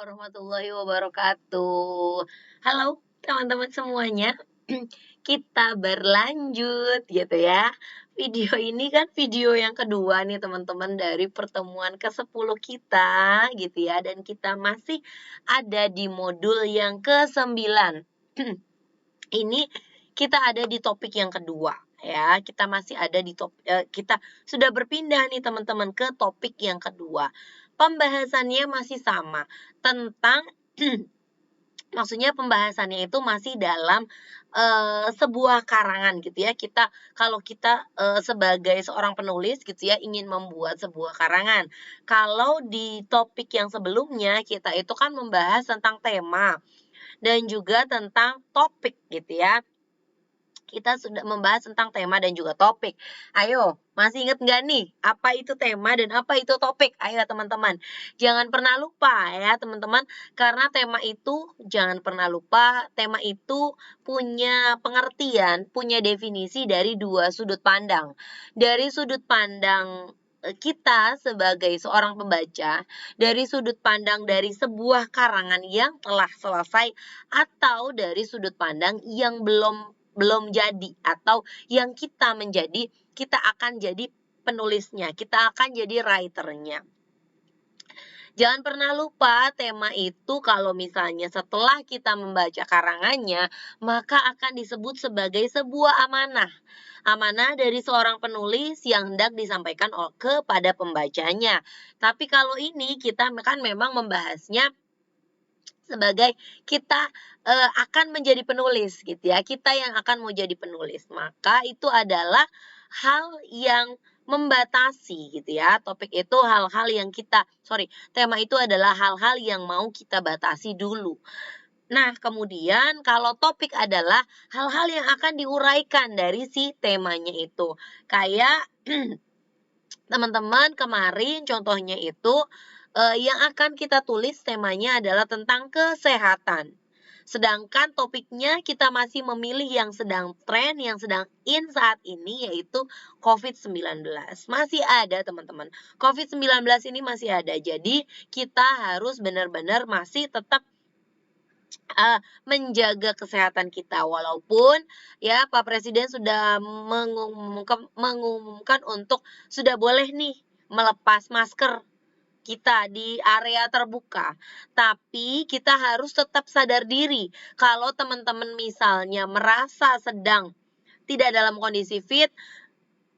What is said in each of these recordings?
warahmatullahi wabarakatuh. Halo teman-teman semuanya. Kita berlanjut gitu ya. Video ini kan video yang kedua nih teman-teman dari pertemuan ke-10 kita gitu ya, dan kita masih ada di modul yang ke-9. Ini kita ada di topik yang kedua ya. Kita masih ada di kita sudah berpindah nih teman-teman ke topik yang kedua. Pembahasannya masih sama tentang maksudnya pembahasannya itu masih dalam sebuah karangan gitu ya. Kalau kita sebagai seorang penulis gitu ya ingin membuat sebuah karangan. Kalau di topik yang sebelumnya kita itu kan membahas tentang tema dan juga tentang topik gitu ya. Kita sudah membahas tentang tema dan juga topik. Ayo, masih ingat nggak nih apa itu tema dan apa itu topik? Ayo teman-teman, jangan pernah lupa ya teman-teman, karena tema itu jangan pernah lupa, tema itu punya pengertian, punya definisi dari dua sudut pandang. Dari sudut pandang kita sebagai seorang pembaca, dari sudut pandang dari sebuah karangan yang telah selesai, atau dari sudut pandang yang belum belum jadi, atau yang kita akan jadi penulisnya, kita akan jadi writernya. Jangan pernah lupa tema itu kalau misalnya setelah kita membaca karangannya, maka akan disebut sebagai sebuah amanah. Amanah dari seorang penulis yang hendak disampaikan kepada pembacanya. Tapi kalau ini kita kan memang membahasnya sebagai kita akan menjadi penulis gitu ya. Kita yang akan mau jadi penulis. Maka itu adalah hal yang membatasi gitu ya. Topik itu hal-hal yang tema itu adalah hal-hal yang mau kita batasi dulu. Nah, kemudian kalau topik adalah hal-hal yang akan diuraikan dari si temanya itu. Kayak teman-teman kemarin contohnya itu yang akan kita tulis temanya adalah tentang kesehatan. Sedangkan topiknya kita masih memilih yang sedang tren, yang sedang in saat ini, yaitu COVID-19. Masih ada teman-teman. COVID-19 ini masih ada. Jadi kita harus benar-benar masih tetap menjaga kesehatan kita. Walaupun ya Pak Presiden sudah mengumumkan untuk sudah boleh nih melepas masker kita di area terbuka. Tapi kita harus tetap sadar diri. Kalau teman-teman misalnya merasa sedang tidak dalam kondisi fit,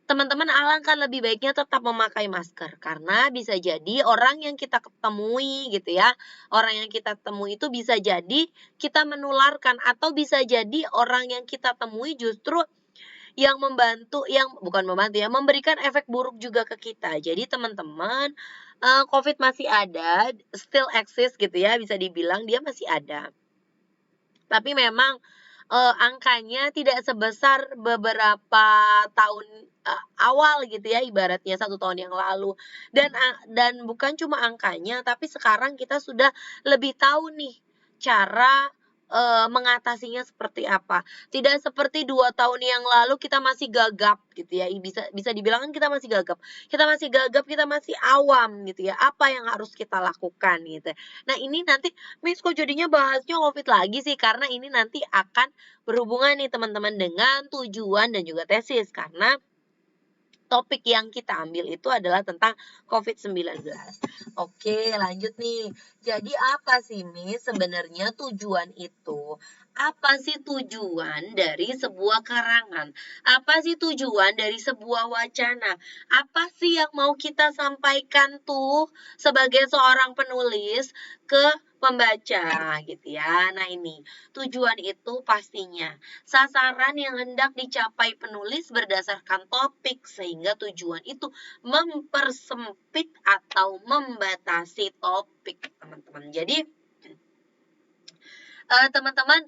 teman-teman alangkah lebih baiknya tetap memakai masker. Karena bisa jadi orang yang kita temui gitu ya, orang yang kita temui itu bisa jadi kita menularkan, atau bisa jadi orang yang kita temui justru yang bukan membantu ya, memberikan efek buruk juga ke kita. Jadi teman-teman, COVID masih ada, still exist gitu ya, bisa dibilang dia masih ada. Tapi memang angkanya tidak sebesar beberapa tahun awal gitu ya, ibaratnya 1 tahun yang lalu. Dan bukan cuma angkanya, tapi sekarang kita sudah lebih tahu nih cara mengatasinya seperti apa. Tidak seperti 2 tahun yang lalu kita masih gagap gitu ya, bisa bisa dibilang kan kita masih gagap. Kita masih gagap, kita masih awam gitu ya, apa yang harus kita lakukan gitu. Nah, ini nanti Miss kok jadinya bahasnya COVID lagi sih, karena ini nanti akan berhubungan nih teman-teman dengan tujuan dan juga tesis, karena topik yang kita ambil itu adalah tentang COVID-19. Oke, lanjut nih. Jadi apa sih, Miss, sebenarnya tujuan itu? Apa sih tujuan dari sebuah karangan? Apa sih tujuan dari sebuah wacana? Apa sih yang mau kita sampaikan tuh sebagai seorang penulis ke pembaca gitu ya. Nah, ini tujuan itu pastinya sasaran yang hendak dicapai penulis berdasarkan topik, sehingga tujuan itu mempersempit atau membatasi topik, teman-teman. Jadi teman-teman,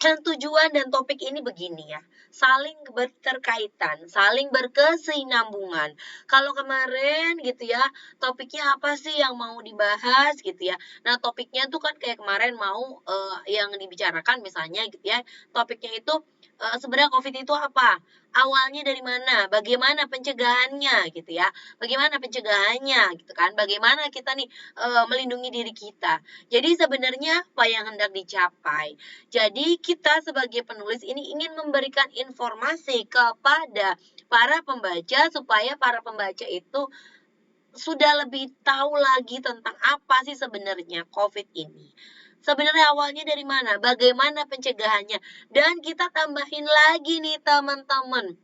tujuan dan topik ini begini ya, saling berterkaitan, saling berkesinambungan. Kalau kemarin gitu ya, topiknya apa sih yang mau dibahas gitu ya. Nah, topiknya tuh kan kayak kemarin mau yang dibicarakan misalnya gitu ya, topiknya itu sebenarnya COVID itu apa? Awalnya dari mana? Bagaimana pencegahannya gitu ya? Bagaimana pencegahannya gitu kan? Bagaimana kita nih melindungi diri kita? Jadi sebenarnya apa yang hendak dicapai? Jadi kita sebagai penulis ini ingin memberikan informasi kepada para pembaca supaya para pembaca itu sudah lebih tahu lagi tentang apa sih sebenarnya COVID ini. Sebenarnya awalnya dari mana? Bagaimana pencegahannya? Dan kita tambahin lagi nih teman-teman.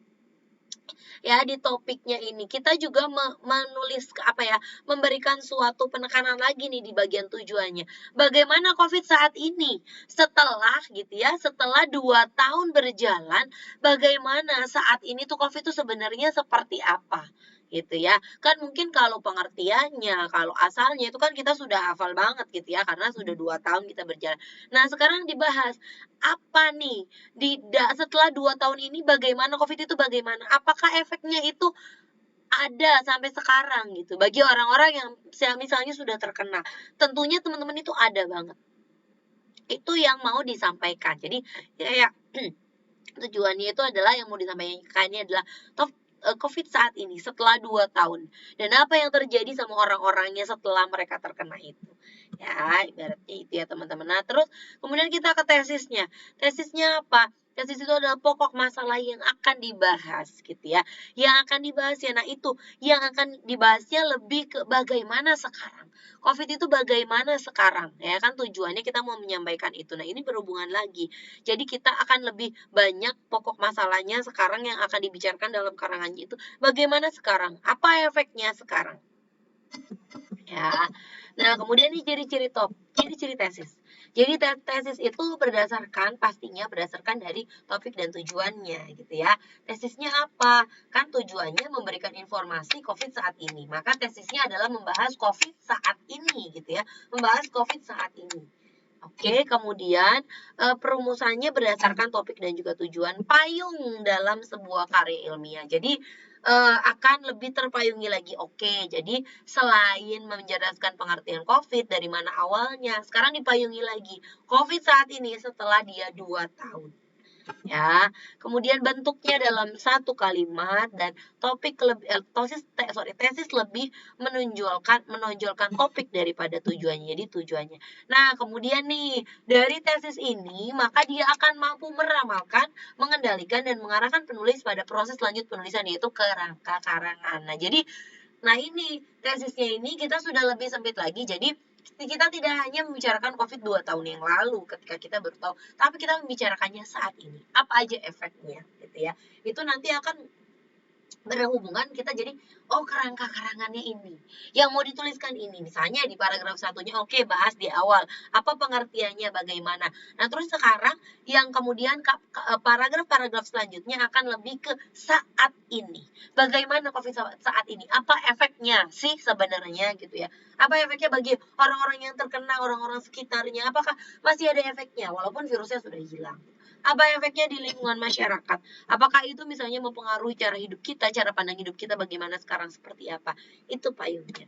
Ya, di topiknya ini kita juga menulis apa ya? Memberikan suatu penekanan lagi nih di bagian tujuannya. Bagaimana COVID saat ini? Setelah gitu ya, setelah 2 tahun berjalan, bagaimana saat ini tuh COVID itu sebenarnya seperti apa? Gitu ya. Kan mungkin kalau pengertiannya, kalau asalnya itu kan kita sudah hafal banget gitu ya karena sudah 2 tahun kita berjalan. Nah, sekarang dibahas apa nih setelah 2 tahun ini bagaimana COVID itu bagaimana? Apakah efeknya itu ada sampai sekarang gitu bagi orang-orang yang misalnya sudah terkena? Tentunya teman-teman itu ada banget. Itu yang mau disampaikan. Jadi kayak tujuannya itu adalah yang mau disampaikannya adalah COVID saat ini setelah 2 tahun. Dan apa yang terjadi sama orang-orangnya setelah mereka terkena itu. Ya, ibaratnya itu ya teman-teman. Nah, terus kemudian kita ke tesisnya. Tesisnya apa? Tesis itu adalah pokok masalah yang akan dibahas gitu ya. Yang akan dibahas ya. Nah, itu yang akan dibahasnya lebih ke bagaimana sekarang. COVID itu bagaimana sekarang ya kan tujuannya kita mau menyampaikan itu. Nah, ini berhubungan lagi. Jadi kita akan lebih banyak pokok masalahnya sekarang yang akan dibicarakan dalam karangannya itu bagaimana sekarang, apa efeknya sekarang. Ya. Nah, kemudian nih ciri-ciri tesis. Jadi tesis itu pastinya berdasarkan dari topik dan tujuannya gitu ya. Tesisnya apa? Kan tujuannya memberikan informasi COVID saat ini. Maka tesisnya adalah membahas COVID saat ini gitu ya. Membahas COVID saat ini. Oke, kemudian perumusannya berdasarkan topik dan juga tujuan payung dalam sebuah karya ilmiah. Jadi akan lebih terpayungi lagi. Oke, jadi selain menjelaskan pengertian COVID dari mana awalnya, sekarang dipayungi lagi COVID saat ini setelah dia 2 tahun. Ya, kemudian bentuknya dalam satu kalimat dan tesis lebih menonjolkan topik daripada tujuannya. Jadi tujuannya. Nah, kemudian nih dari tesis ini maka dia akan mampu meramalkan, mengendalikan dan mengarahkan penulis pada proses lanjut penulisan yaitu kerangka karangan. Nah ini tesisnya ini kita sudah lebih sempit lagi. Jadi kita tidak hanya membicarakan COVID 2 tahun yang lalu ketika kita baru tahu, tapi kita membicarakannya saat ini. Apa aja efeknya gitu ya. Itu nanti akan berhubungan kita jadi kerangka karangannya ini yang mau dituliskan ini misalnya di paragraf satunya bahas di awal apa pengertiannya bagaimana. Nah terus sekarang yang kemudian paragraf selanjutnya akan lebih ke saat ini bagaimana COVID saat ini, apa efeknya sih sebenarnya gitu ya, apa efeknya bagi orang-orang yang terkena, orang-orang sekitarnya, apakah masih ada efeknya walaupun virusnya sudah hilang, apa efeknya di lingkungan masyarakat, apakah itu misalnya mempengaruhi cara hidup kita, cara pandang hidup kita bagaimana sekarang seperti apa, itu payungnya.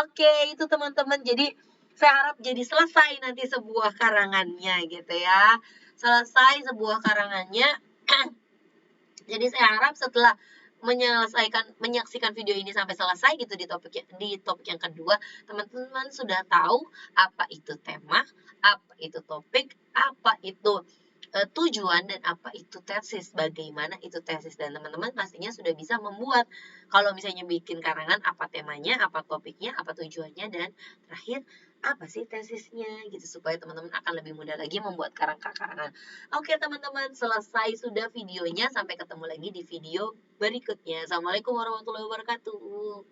Oke, itu teman-teman, jadi saya harap jadi selesai nanti sebuah karangannya gitu ya, selesai sebuah karangannya. Jadi saya harap setelah menyaksikan video ini sampai selesai gitu di topik yang kedua, teman-teman sudah tahu apa itu tema, apa itu topik, apa itu tujuan dan apa itu tesis, bagaimana itu tesis, dan teman-teman pastinya sudah bisa membuat kalau misalnya bikin karangan apa temanya, apa topiknya, apa tujuannya, dan terakhir apa sih tesisnya gitu supaya teman-teman akan lebih mudah lagi membuat karangan. Oke teman-teman, selesai sudah videonya, sampai ketemu lagi di video berikutnya. Assalamualaikum warahmatullahi wabarakatuh.